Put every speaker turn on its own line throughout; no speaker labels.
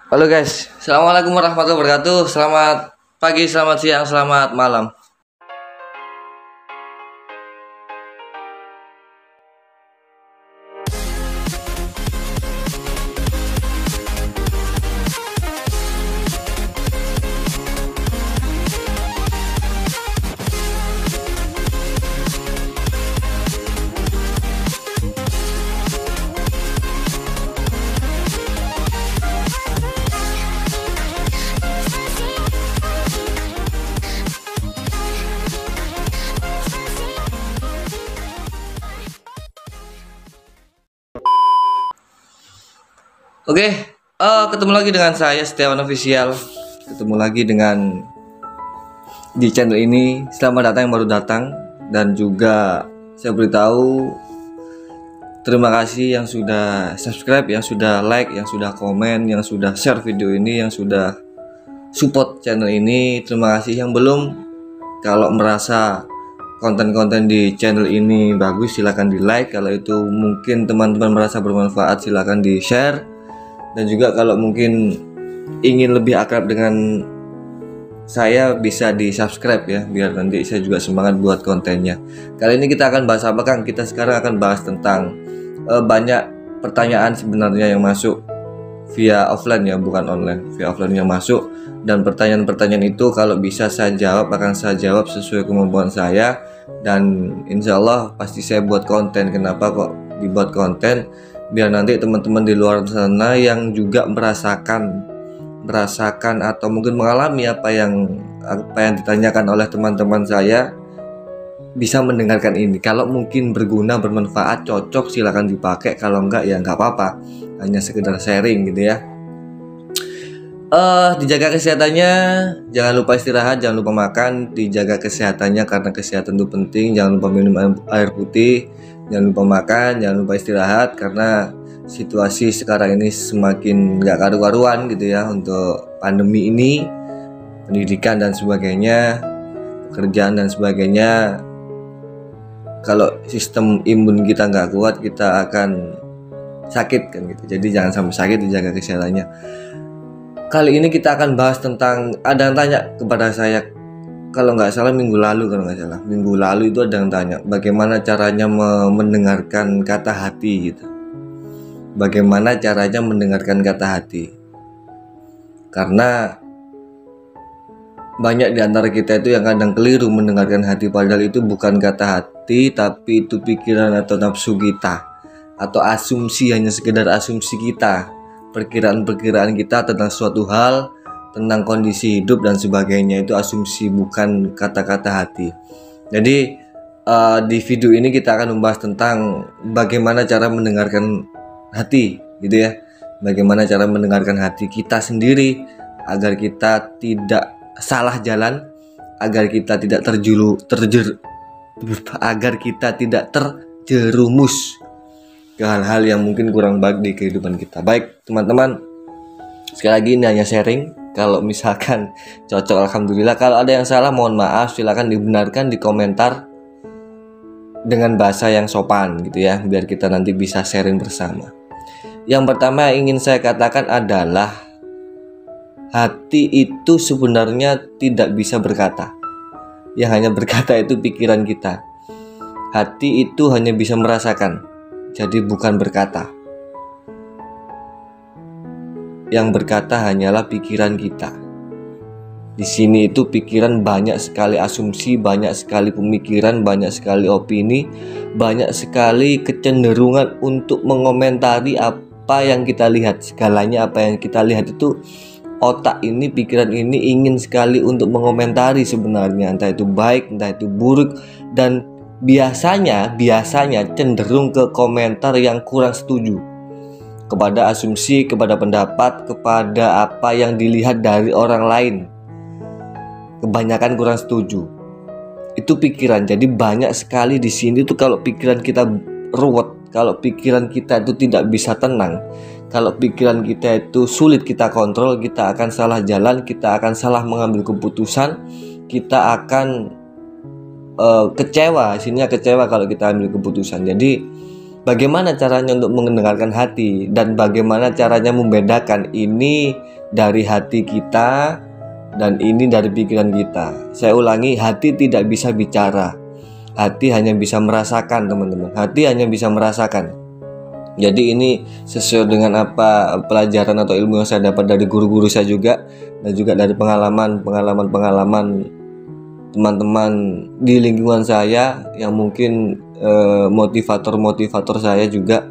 Halo guys, Assalamualaikum warahmatullahi wabarakatuh. Selamat pagi, selamat siang, selamat malam. Oke, ketemu lagi dengan saya Setiawan Official. Ketemu lagi dengan di channel ini. Selamat datang yang baru datang, dan juga saya beritahu terima kasih yang sudah subscribe, yang sudah like, yang sudah komen, yang sudah share video ini, yang sudah support channel ini. Terima kasih. Yang belum, kalau merasa konten-konten di channel ini bagus, silahkan di like. Kalau itu mungkin teman-teman merasa bermanfaat, silahkan di share. Dan juga kalau mungkin ingin lebih akrab dengan saya, bisa di subscribe ya, biar nanti saya juga semangat buat kontennya. Kali ini kita akan bahas apa, Kang? Kita sekarang akan bahas tentang banyak pertanyaan sebenarnya yang masuk via offline ya, bukan online, via offline yang masuk. Dan pertanyaan-pertanyaan itu kalau bisa saya jawab, akan saya jawab sesuai kemampuan saya. Dan insya Allah pasti saya buat konten. Kenapa kok dibuat konten? Biar nanti teman-teman di luar sana yang juga merasakan atau mungkin mengalami apa yang ditanyakan oleh teman-teman saya, bisa mendengarkan ini. Kalau mungkin berguna, bermanfaat, cocok, silakan dipakai. Kalau enggak ya enggak apa-apa, hanya sekedar sharing gitu ya. Dijaga kesehatannya, jangan lupa istirahat, jangan lupa makan. Dijaga kesehatannya karena kesehatan itu penting. Jangan lupa minum air putih, jangan lupa makan, jangan lupa istirahat, karena situasi sekarang ini semakin gak karu-karuan gitu ya, untuk pandemi ini, pendidikan dan sebagainya, pekerjaan dan sebagainya. Kalau sistem imun kita gak kuat, kita akan sakit kan gitu. Jadi jangan sampai sakit, dijaga kesehatannya. Kali ini kita akan bahas tentang, ada yang tanya kepada saya, kalau nggak salah minggu lalu itu ada yang tanya bagaimana caranya mendengarkan kata hati gitu. Bagaimana caranya mendengarkan kata hati? Karena banyak di antara kita itu yang kadang keliru mendengarkan hati, padahal itu bukan kata hati, tapi itu pikiran atau nafsu kita, atau asumsi, hanya sekedar asumsi kita, perkiraan-perkiraan kita tentang suatu hal, tentang kondisi hidup dan sebagainya. Itu asumsi, bukan kata-kata hati. Jadi di video ini kita akan membahas tentang bagaimana cara mendengarkan hati gitu ya. Bagaimana cara mendengarkan hati kita sendiri agar kita tidak salah jalan, agar kita tidak terjerumus ke hal-hal yang mungkin kurang baik di kehidupan kita. Baik teman-teman, sekali lagi ini hanya sharing. Kalau misalkan cocok, alhamdulillah. Kalau ada yang salah, mohon maaf. Silakan dibenarkan di komentar dengan bahasa yang sopan gitu ya, biar kita nanti bisa sharing bersama. Yang pertama yang ingin saya katakan adalah hati itu sebenarnya tidak bisa berkata. Yang hanya berkata itu pikiran kita. Hati itu hanya bisa merasakan, jadi bukan berkata. Yang berkata hanyalah pikiran kita. Di sini itu pikiran banyak sekali asumsi, banyak sekali pemikiran, banyak sekali opini, banyak sekali kecenderungan untuk mengomentari apa yang kita lihat. Segalanya apa yang kita lihat itu, otak ini, pikiran ini ingin sekali untuk mengomentari sebenarnya, entah itu baik, entah itu buruk, dan biasanya cenderung ke komentar yang kurang setuju, kepada asumsi, kepada pendapat, kepada apa yang dilihat dari orang lain. Kebanyakan kurang setuju. Itu pikiran. Jadi banyak sekali di sini tuh, kalau pikiran kita ruwet, kalau pikiran kita itu tidak bisa tenang, kalau pikiran kita itu sulit kita kontrol, kita akan salah jalan, kita akan salah mengambil keputusan, kita akan kecewa. Sininya kecewa kalau kita ambil keputusan. Jadi bagaimana caranya untuk mendengarkan hati, dan bagaimana caranya membedakan ini dari hati kita dan ini dari pikiran kita. Saya ulangi, hati tidak bisa bicara. Hati hanya bisa merasakan, teman-teman. Hati hanya bisa merasakan. Jadi ini sesuai dengan apa pelajaran atau ilmu yang saya dapat dari guru-guru saya juga, dan juga dari pengalaman teman-teman di lingkungan saya yang mungkin motivator saya juga.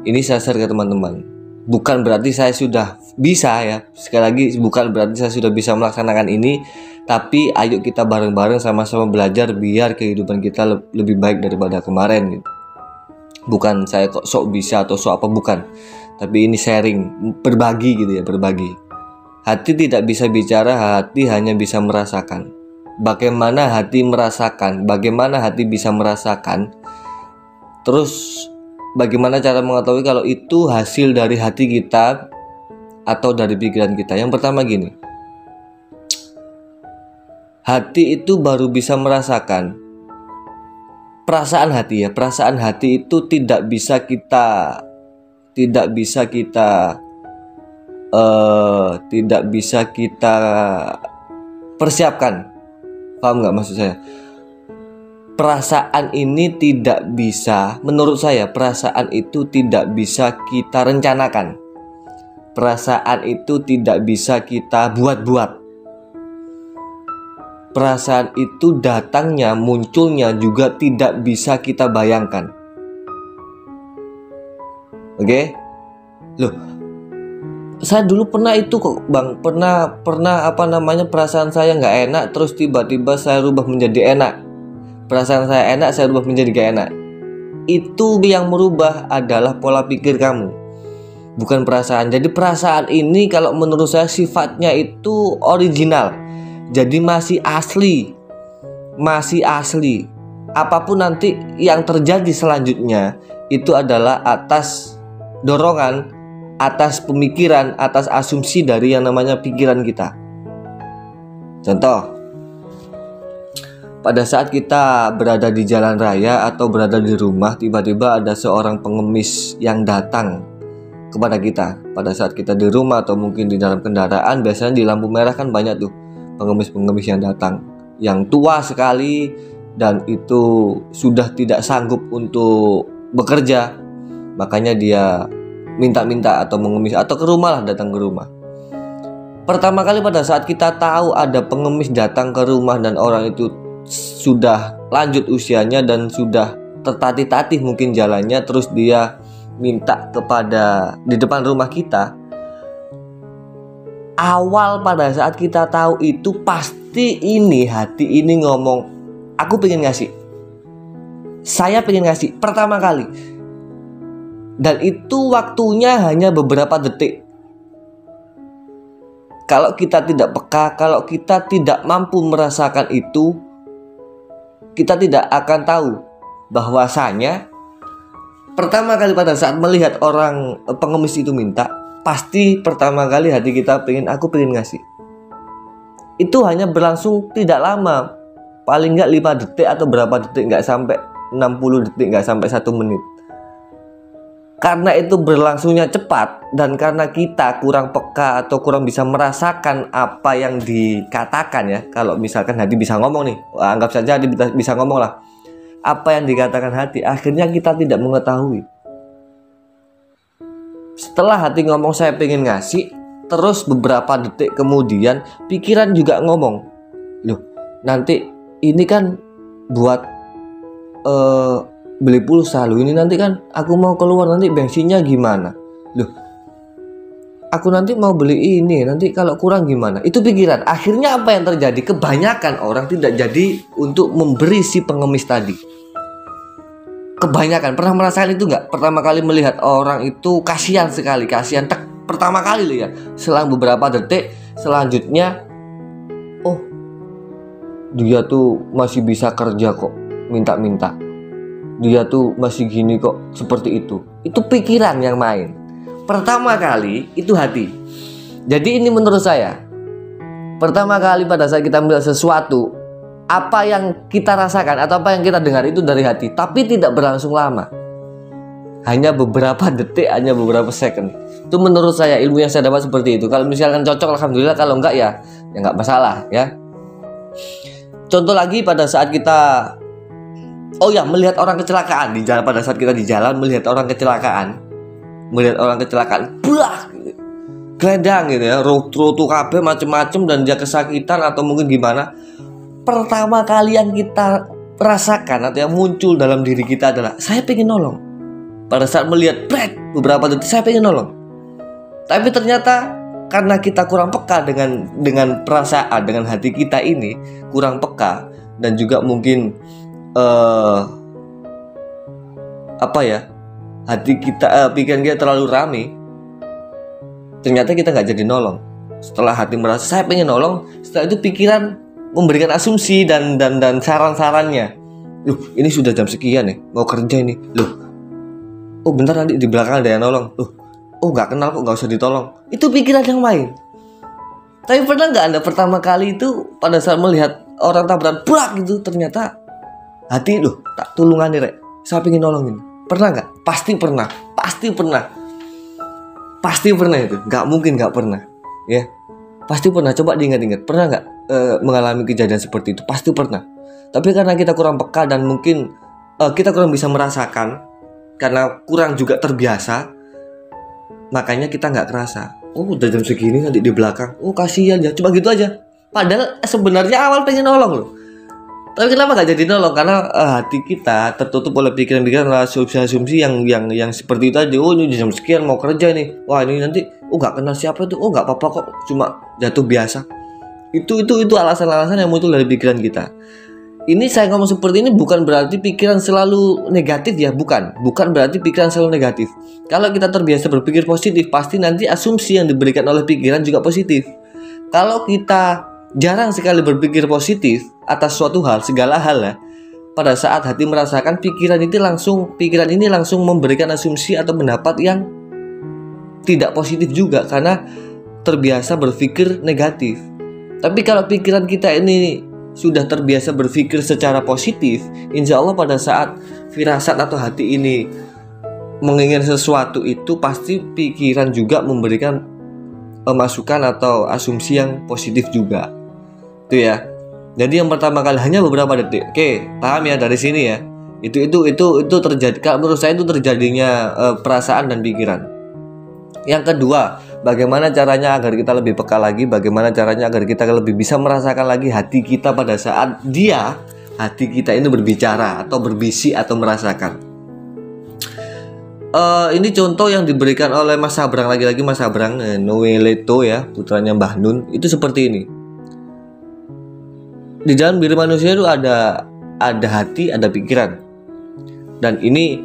Ini saya share ke teman-teman. Bukan berarti saya sudah bisa ya. Sekali lagi, bukan berarti saya sudah bisa melaksanakan ini, tapi ayo kita bareng-bareng sama-sama belajar biar kehidupan kita lebih baik daripada kemarin gitu. Bukan saya kok sok bisa atau sok apa, bukan. Tapi ini sharing, berbagi gitu ya, berbagi. Hati tidak bisa bicara, hati hanya bisa merasakan. Bagaimana hati merasakan? Bagaimana hati bisa merasakan? Terus bagaimana cara mengetahui kalau itu hasil dari hati kita atau dari pikiran kita? Yang pertama gini, hati itu baru bisa merasakan. Perasaan hati ya, perasaan hati itu tidak bisa kita persiapkan. Paham nggak maksud saya? Perasaan ini tidak bisa, menurut saya perasaan itu tidak bisa kita rencanakan. Perasaan itu tidak bisa kita buat-buat. Perasaan itu datangnya, munculnya juga tidak bisa kita bayangkan. Oke? Loh, saya dulu pernah itu kok bang, pernah perasaan saya nggak enak, terus tiba-tiba saya rubah menjadi enak. Perasaan saya enak, saya rubah menjadi gak enak. Itu yang merubah adalah pola pikir kamu, bukan perasaan. Jadi perasaan ini kalau menurut saya sifatnya itu original. Jadi masih asli. Apapun nanti yang terjadi selanjutnya itu adalah atas dorongan, atas pemikiran, atas asumsi dari yang namanya pikiran kita. Contoh, pada saat kita berada di jalan raya atau berada di rumah, tiba-tiba ada seorang pengemis yang datang kepada kita. Pada saat kita di rumah atau mungkin di dalam kendaraan, biasanya di lampu merah kan banyak tuh pengemis-pengemis yang datang, yang tua sekali dan itu sudah tidak sanggup untuk bekerja. Makanya dia minta-minta atau mengemis atau ke rumah lah, datang ke rumah. Pertama kali pada saat kita tahu ada pengemis datang ke rumah dan orang itu sudah lanjut usianya dan sudah tertatih-tatih mungkin jalannya, terus dia minta kepada di depan rumah kita. Awal pada saat kita tahu itu pasti ini hati ini ngomong, aku pengen ngasih, saya pengen ngasih pertama kali. Dan itu waktunya hanya beberapa detik. Kalau kita tidak peka, kalau kita tidak mampu merasakan itu, kita tidak akan tahu bahwasanya pertama kali pada saat melihat orang pengemis itu minta, pasti pertama kali hati kita aku pengen ngasih. Itu hanya berlangsung tidak lama, paling nggak 5 detik atau berapa detik, nggak sampai 60 detik, nggak sampai 1 menit. Karena itu berlangsungnya cepat dan karena kita kurang peka atau kurang bisa merasakan apa yang dikatakan ya. Kalau misalkan hati bisa ngomong nih, anggap saja hati bisa ngomong lah. Apa yang dikatakan hati, akhirnya kita tidak mengetahui. Setelah hati ngomong saya pengen ngasih, terus beberapa detik kemudian pikiran juga ngomong, loh nanti ini kan buat beli pulsa, loh ini nanti kan aku mau keluar, nanti bensinnya gimana, loh aku nanti mau beli ini, nanti kalau kurang gimana. Itu pikiran. Akhirnya apa yang terjadi? Kebanyakan orang tidak jadi untuk memberi si pengemis tadi. Kebanyakan. Pernah merasakan itu nggak? Pertama kali melihat orang itu kasihan sekali, kasihan pertama kali loh ya. Selang beberapa detik selanjutnya, oh dia tuh masih bisa kerja kok, minta-minta. Dia tuh masih gini kok, seperti itu. Itu pikiran yang main. Pertama kali itu hati. Jadi ini menurut saya, pertama kali pada saat kita melihat sesuatu, apa yang kita rasakan atau apa yang kita dengar itu dari hati, tapi tidak berlangsung lama. hanya beberapa detik, hanya beberapa second. Itu menurut saya ilmu yang saya dapat seperti itu. Kalau misalkan cocok alhamdulillah, kalau enggak ya enggak masalah ya. Contoh lagi pada saat kita melihat orang kecelakaan di jalan, pada saat kita di jalan melihat orang kecelakaan, geledang gitu ya, rotu kabeh macem-macem dan dia kesakitan atau mungkin gimana. Pertama kali yang kita rasakan atau yang muncul dalam diri kita adalah saya pengen nolong. Pada saat melihat beberapa detik saya pengen nolong. Tapi ternyata karena kita kurang peka dengan perasaan, dengan hati kita ini kurang peka, dan juga mungkin hati kita pikiran kita terlalu rame, ternyata kita nggak jadi nolong. Setelah hati merasa saya pengen nolong, setelah itu pikiran memberikan asumsi dan saran-sarannya. Loh, ini sudah jam sekian nih, mau kerja ini. Loh, bentar nanti di belakang ada yang nolong. Loh, nggak kenal kok, nggak usah ditolong. Itu pikiran yang main. Tapi pernah nggak Anda pertama kali itu pada saat melihat orang tabrakan gitu, ternyata hati tak tulungan nih, saya pengen nolongin. Pernah nggak? Pasti pernah itu. Nggak mungkin nggak pernah, ya. Pasti pernah. Coba diingat-ingat, pernah nggak mengalami kejadian seperti itu? Pasti pernah. Tapi karena kita kurang peka dan mungkin kita kurang bisa merasakan, karena kurang juga terbiasa, makanya kita nggak kerasa. Udah jam segini nanti di belakang. Kasihan ya, cuma gitu aja. Padahal sebenarnya awal pengen nolong loh. Tapi kenapa nggak jadi nolong? Karena hati kita tertutup oleh pikiran-pikiran, asumsi-asumsi yang seperti itu aja. Ini jam sekian mau kerja nih. Wah, ini nanti nggak kenal siapa itu. Nggak apa-apa kok, cuma jatuh biasa. Itu alasan-alasan yang muncul dari pikiran kita. Ini saya ngomong seperti ini bukan berarti pikiran selalu negatif ya, bukan berarti pikiran selalu negatif. Kalau kita terbiasa berpikir positif, pasti nanti asumsi yang diberikan oleh pikiran juga positif. Kalau kita jarang sekali berpikir positif atas suatu hal, segala hal ya, pada saat hati merasakan, pikiran ini langsung memberikan asumsi atau pendapat yang tidak positif juga, karena terbiasa berpikir negatif. Tapi kalau pikiran kita ini sudah terbiasa berpikir secara positif, insya Allah pada saat firasat atau hati ini menginginkan sesuatu itu, pasti pikiran juga memberikan masukan atau asumsi yang positif juga. Itu ya. Jadi yang pertama kali hanya beberapa detik. Oke, paham ya dari sini ya. Itu terjadi. Kalau menurut saya itu terjadinya perasaan dan pikiran. Yang kedua, bagaimana caranya agar kita lebih peka lagi, bagaimana caranya agar kita lebih bisa merasakan lagi hati kita pada saat hati kita ini berbicara atau berbisik atau merasakan. Ini contoh yang diberikan oleh Mas Sabrang, lagi-lagi Mas Sabrang, Noeleto ya, putranya Mbah Nun. Itu seperti ini. Di dalam diri manusia itu ada hati, ada pikiran. Dan ini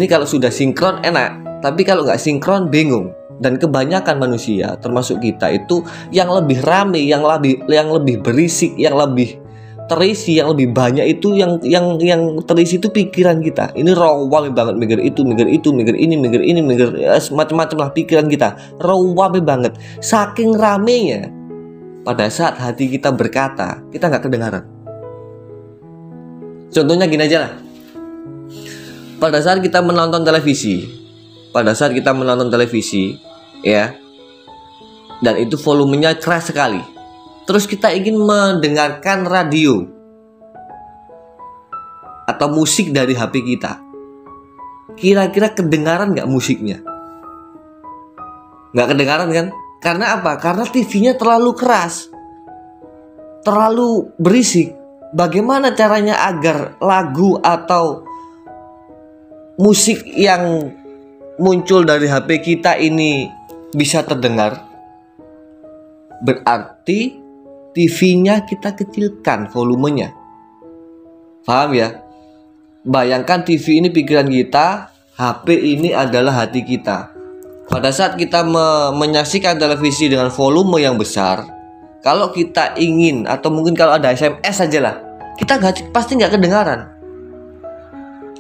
kalau sudah sinkron enak. Tapi kalau nggak sinkron bingung. Dan kebanyakan manusia termasuk kita itu yang lebih rame, yang lebih berisik, yang lebih terisi, yang lebih banyak itu yang terisi itu pikiran kita. Ini rawame banget, mikir ini, macam-macam lah pikiran kita. Rawame banget. Saking ramenya, pada saat hati kita berkata, kita nggak kedengaran. Contohnya gini aja lah. Pada saat kita menonton televisi, ya, dan itu volumenya keras sekali. Terus kita ingin mendengarkan radio atau musik dari HP kita. Kira-kira kedengaran nggak musiknya? Nggak kedengaran kan? Karena apa? Karena TV-nya terlalu keras, terlalu berisik. Bagaimana caranya agar lagu atau musik yang muncul dari HP kita ini bisa terdengar? Berarti TV-nya kita kecilkan volumenya. Paham ya? Bayangkan TV ini pikiran kita, HP ini adalah hati kita. Pada saat kita menyaksikan televisi dengan volume yang besar, kalau kita ingin atau mungkin kalau ada SMS aja lah, kita pasti nggak kedengaran.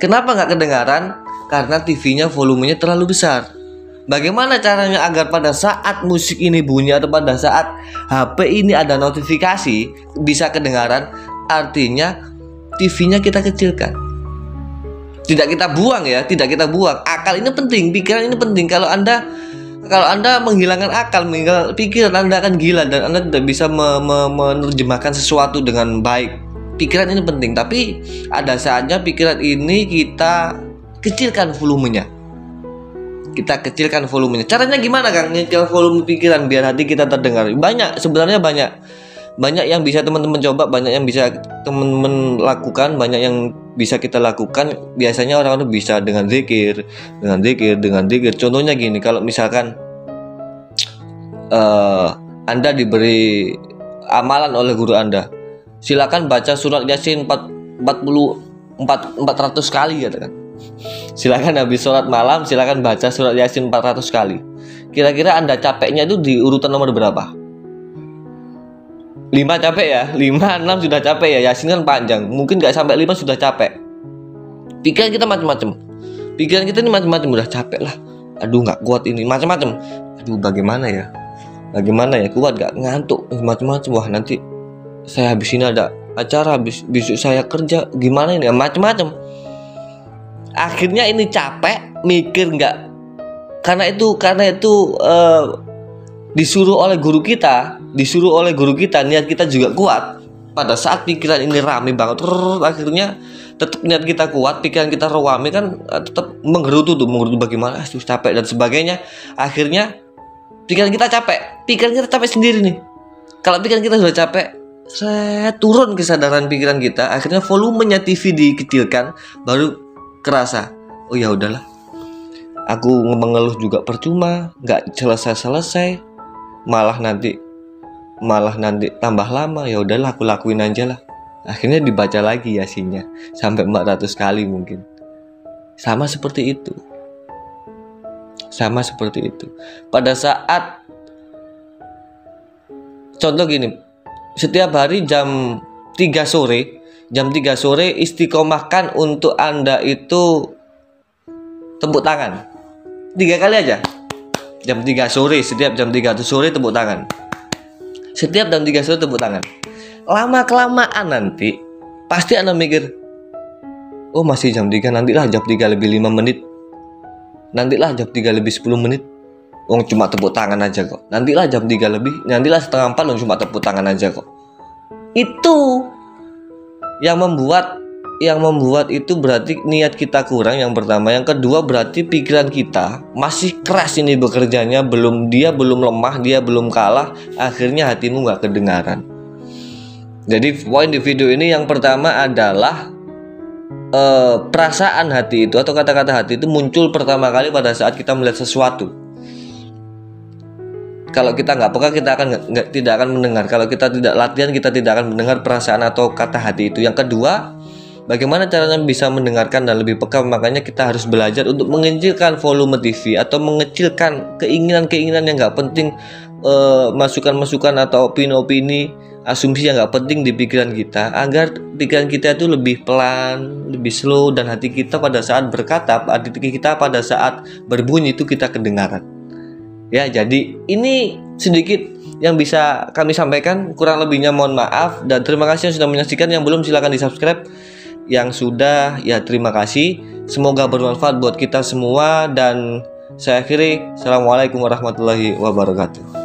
Kenapa nggak kedengaran? Karena TV-nya volumenya terlalu besar. Bagaimana caranya agar pada saat musik ini bunyi atau pada saat HP ini ada notifikasi bisa kedengaran? Artinya TV-nya kita kecilkan. Tidak kita buang ya, tidak kita buang. Akal ini penting, pikiran ini penting. Kalau Anda menghilangkan akal, menghilangkan pikiran, Anda akan gila dan Anda tidak bisa menerjemahkan sesuatu dengan baik. Pikiran ini penting, tapi ada saatnya pikiran ini kita kecilkan volumenya. Caranya gimana, Kang? Ngecil volume pikiran biar hati kita terdengar. Sebenarnya banyak yang bisa teman-teman coba, banyak yang bisa teman-teman lakukan, banyak yang bisa kita lakukan. Biasanya orang-orang bisa dengan zikir. Contohnya gini, kalau misalkan Anda diberi amalan oleh guru Anda, silakan baca surat Yasin 400 kali, katakan. Silakan habis sholat malam, silakan baca surat Yasin 400 kali. Kira-kira Anda capeknya itu di urutan nomor berapa? 5 capek ya, 5, 6 sudah capek ya. Yasin kan panjang, mungkin gak sampai 5 sudah capek. Pikiran kita macam-macam. Pikiran kita ini macam-macam, udah capek lah. Aduh gak kuat ini, macam-macam. Aduh bagaimana ya, kuat gak, ngantuk, macam-macam. Wah nanti saya habis ini ada acara, besok saya kerja, gimana ini, macam-macam. Akhirnya ini capek, mikir nggak, karena itu disuruh oleh guru kita, niat kita juga kuat. Pada saat pikiran ini rame banget, akhirnya tetap niat kita kuat, pikiran kita rame kan, tetap menggerutu bagaimana, capek dan sebagainya. Akhirnya pikiran kita capek sendiri nih. Kalau pikiran kita sudah capek, turun kesadaran pikiran kita, akhirnya volumenya TV dikecilkan, baru kerasa, oh ya udahlah, aku mengeluh juga percuma, nggak selesai, malah nanti tambah lama. Ya udahlah, aku lakuin aja lah. Akhirnya dibaca lagi Yasinnya sampai 400 kali mungkin. Sama seperti itu. Pada saat contoh gini, setiap hari jam 3 sore istiqomahkan untuk Anda itu tepuk tangan 3 kali aja. Jam 3 sore, setiap jam 3 sore tepuk tangan. Lama-kelamaan nanti pasti Anda mikir, oh masih jam 3, nantilah jam 3 lebih 5 menit. Nantilah jam 3 lebih 10 menit. Oh cuma tepuk tangan aja kok. Nantilah jam 3 lebih, nantilah setengah 4, cuma tepuk tangan aja kok. Itu yang membuat itu berarti niat kita kurang, yang pertama. Yang kedua berarti pikiran kita masih keras ini bekerjanya, belum lemah, dia belum kalah. Akhirnya hatimu nggak kedengaran. Jadi poin di video ini yang pertama adalah perasaan hati itu atau kata-kata hati itu muncul pertama kali pada saat kita melihat sesuatu. Kalau kita nggak peka, kita tidak akan mendengar. Kalau kita tidak latihan, kita tidak akan mendengar perasaan atau kata hati itu. Yang kedua, bagaimana caranya bisa mendengarkan dan lebih peka? Makanya kita harus belajar untuk mengecilkan volume TV atau mengecilkan keinginan-keinginan yang nggak penting, masukan-masukan atau opini-opini, asumsi yang nggak penting di pikiran kita, agar pikiran kita itu lebih pelan, lebih slow, dan hati kita pada saat berkata, hati kita pada saat berbunyi itu kita kedengaran. Ya, jadi ini sedikit yang bisa kami sampaikan, kurang lebihnya mohon maaf, dan terima kasih yang sudah menyaksikan. Yang belum silahkan di subscribe, yang sudah ya terima kasih. Semoga bermanfaat buat kita semua, dan saya akhiri. Assalamualaikum warahmatullahi wabarakatuh.